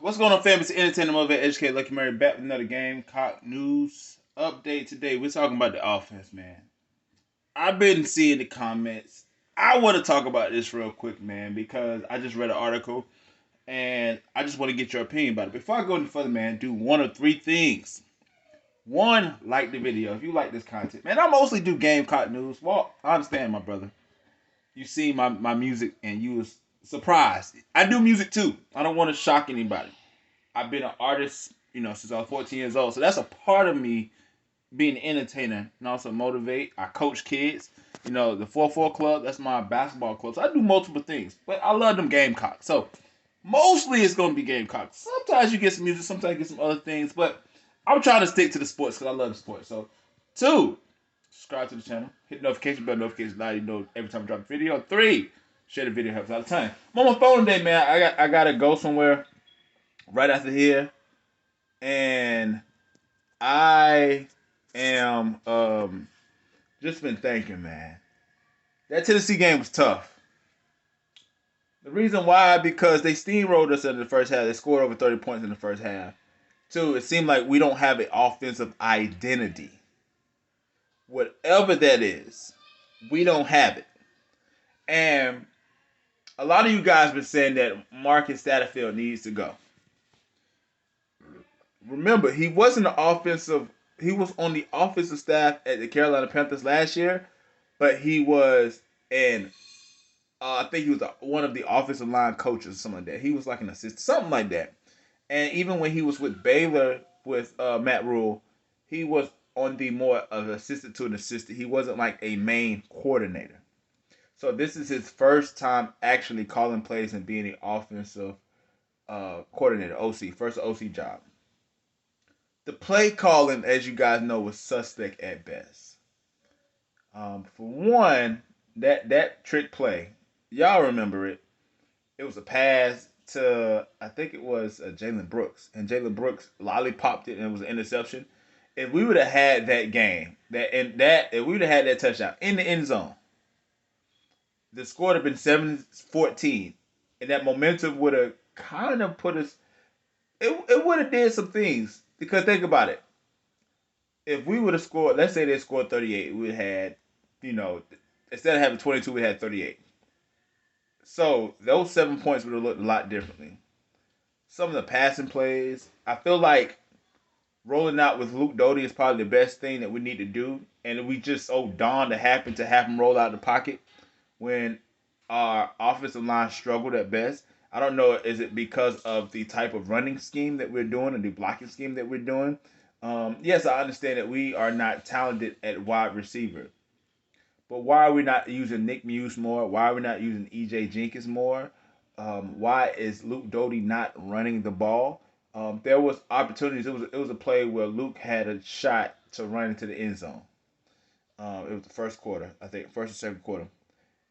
What's going on, fam? It's Entertainment Motivated Educated Lucky Murray back with another Gamecock news update today. We're talking about the offense, man. I've been seeing the comments. I want to talk about this real quick, man, because I just read an article and I just want to get your opinion about it. Before I go any further, man, do one of three things. One, like the video if you like this content. Man, I mostly do Gamecock news. Well, I understand, my brother. You see my music and you was surprised. I do music too. I don't want to shock anybody. I've been an artist, since I was 14 years old. So that's a part of me being an entertainer and also motivate. I coach kids. The 4-4 club, that's my basketball club. So I do multiple things. But I love them Gamecocks. So mostly it's going to be Gamecocks. Sometimes you get some music, sometimes you get some other things. But I'm trying to stick to the sports because I love the sports. So, two, subscribe to the channel. Hit the notification bell, notifications now. You know every time I drop a video. Three, share the video, helps out a ton. I'm on my phone today, man. I got to go somewhere right after here, and I am just been thinking, man. That Tennessee game was tough. The reason why, because they steamrolled us in the first half. They scored over 30 points in the first half. Two, it seemed like we don't have an offensive identity. Whatever that is, we don't have it. And a lot of you guys been saying that Marcus Satterfield needs to go. Remember, he wasn't the offensive. He was on the offensive staff at the Carolina Panthers last year, but he was in. I think he was one of the offensive line coaches or something like that. He was like an assistant, something like that. And even when he was with Baylor with Matt Rule, he was on the more of assistant to an assistant. He wasn't like a main coordinator. So this is his first time actually calling plays and being the offensive coordinator, OC, first OC job. The play calling, as you guys know, was suspect at best. For one, that trick play, y'all remember it. It was a pass to, I think it was Jalen Brooks, and Jalen Brooks lollipopped it, and it was an interception. If we would have had that game, if we would have had that touchdown in the end zone, the score would have been 7-14, and that momentum would have kind of put us. It would have did some things because think about it. If we would have scored, let's say they scored 38, we would have had, instead of having 22, we had 38. So those 7 points would have looked a lot differently. Some of the passing plays, I feel like rolling out with Luke Doty is probably the best thing that we need to do. And we just so darn to happen to have him roll out the pocket when our offensive line struggled at best. I don't know, is it because of the type of running scheme that we're doing and the blocking scheme that we're doing? Yes, I understand that we are not talented at wide receiver. But why are we not using Nick Muse more? Why are we not using EJ Jenkins more? Why is Luke Doty not running the ball? There was opportunities. It was a play where Luke had a shot to run into the end zone. It was the first quarter, I think, first or second quarter,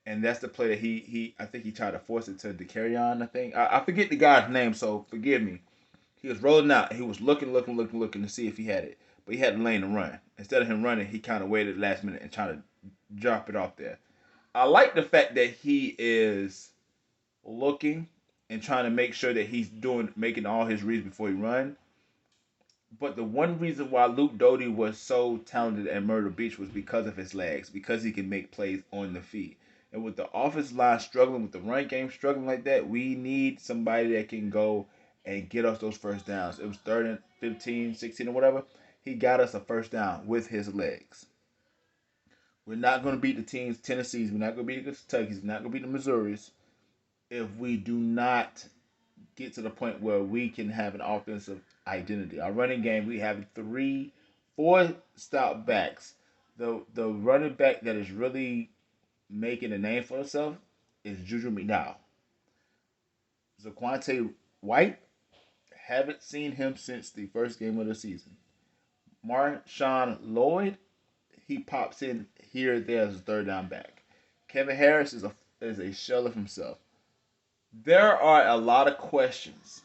and that's the play that he I think he tried to force it to DeCarrion. I think I forget the guy's name, so forgive me. He was rolling out. He was looking to see if he had it, but he had the lane to run. Instead of him running, he kind of waited last minute and tried to drop it off there. I like the fact that he is looking and trying to make sure that he's making all his reads before he run. But the one reason why Luke Doty was so talented at Myrtle Beach was because of his legs, because he can make plays on the feet. And with the offensive line struggling, with the run game struggling like that, we need somebody that can go and get us those first downs. It was 3rd and 15, 16 or whatever. He got us a first down with his legs. We're not going to beat the teams, Tennessee's. We're not going to beat the Kentucky's. We're not going to beat the Missouris if we do not get to the point where we can have an offensive identity. Our running game, we have 4 stop backs. The running back that is really making a name for himself is Juju McDowell. Zaquante White, haven't seen him since the first game of the season. Marshawn Lloyd, he pops in here and there as a third down back. Kevin Harris is a shell of himself. There are a lot of questions,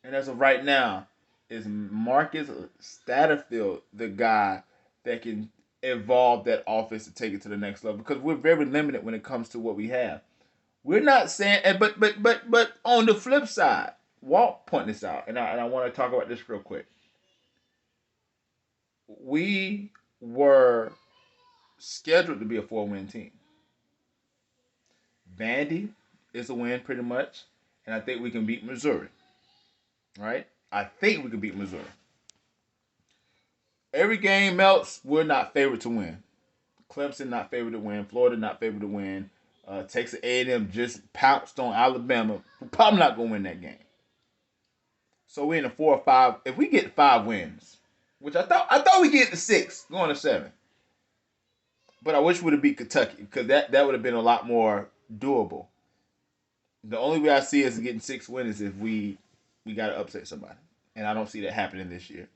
and as of right now, is Marcus Satterfield the guy that can evolve that offense to take it to the next level? Because we're very limited when it comes to what we have. We're not saying, but on the flip side, Walt pointed this out, and I want to talk about this real quick. We were scheduled to be a 4-win team. Vandy is a win pretty much, and I think we can beat Missouri. Right? I think we can beat Missouri. Every game else, we're not favored to win. Clemson not favored to win. Florida not favored to win. Texas A&M just pounced on Alabama. We're probably not gonna win that game. So we're in a 4 or 5. If we get 5 wins, which I thought we get to 6, going to 7. But I wish we would have beat Kentucky because that would have been a lot more doable. The only way I see us getting 6 wins is if we got to upset somebody, and I don't see that happening this year.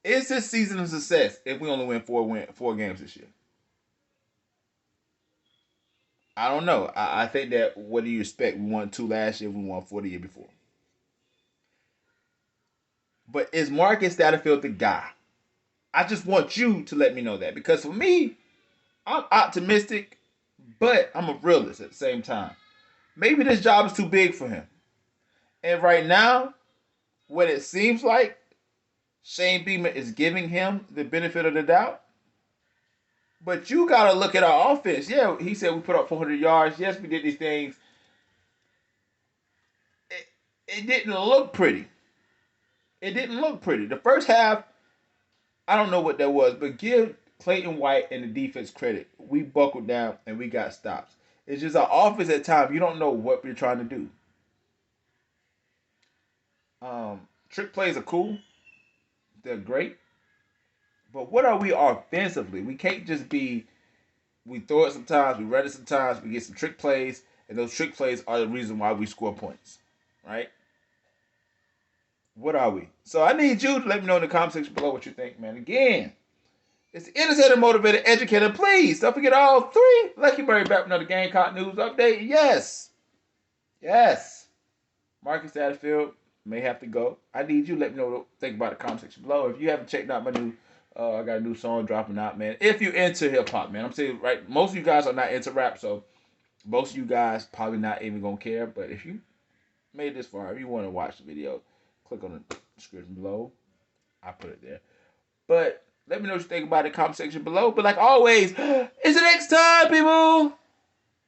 Is this season a success if we only win 4 games this year? I don't know. I think that what do you expect? We won 2 last year. We won 4 the year before. But is Marcus Satterfield the guy? I just want you to let me know that because for me, I'm optimistic, but I'm a realist at the same time. Maybe this job is too big for him. And right now, what it seems like, Shane Beamer is giving him the benefit of the doubt. But you got to look at our offense. Yeah, he said we put up 400 yards. Yes, we did these things. It didn't look pretty. It didn't look pretty. The first half, I don't know what that was, but give Clayton White and the defense credit. We buckled down and we got stops. It's just our offense at times, you don't know what we're trying to do. Trick plays are cool. They're great. But what are we offensively? We can't just be, we throw it sometimes, we run it sometimes, we get some trick plays, and those trick plays are the reason why we score points. Right? What are we? So I need you to let me know in the comment section below what you think, man. Again, it's the Innovator, Motivator, Educator. Please don't forget all 3. Lucky Berry back with another Gamecock news update. Yes. Yes. Marcus Satterfield may have to go. I need you to let me know what you think about the comment section below. If you haven't checked out my new, I got a new song dropping out, man. If you're into hip hop, man, I'm saying right, most of you guys are not into rap, so most of you guys probably not even gonna care. But if you made this far, if you want to watch the video, click on the description below. I put it there. But let me know what you think about it in the comment section below. But like always, it's the next time, people.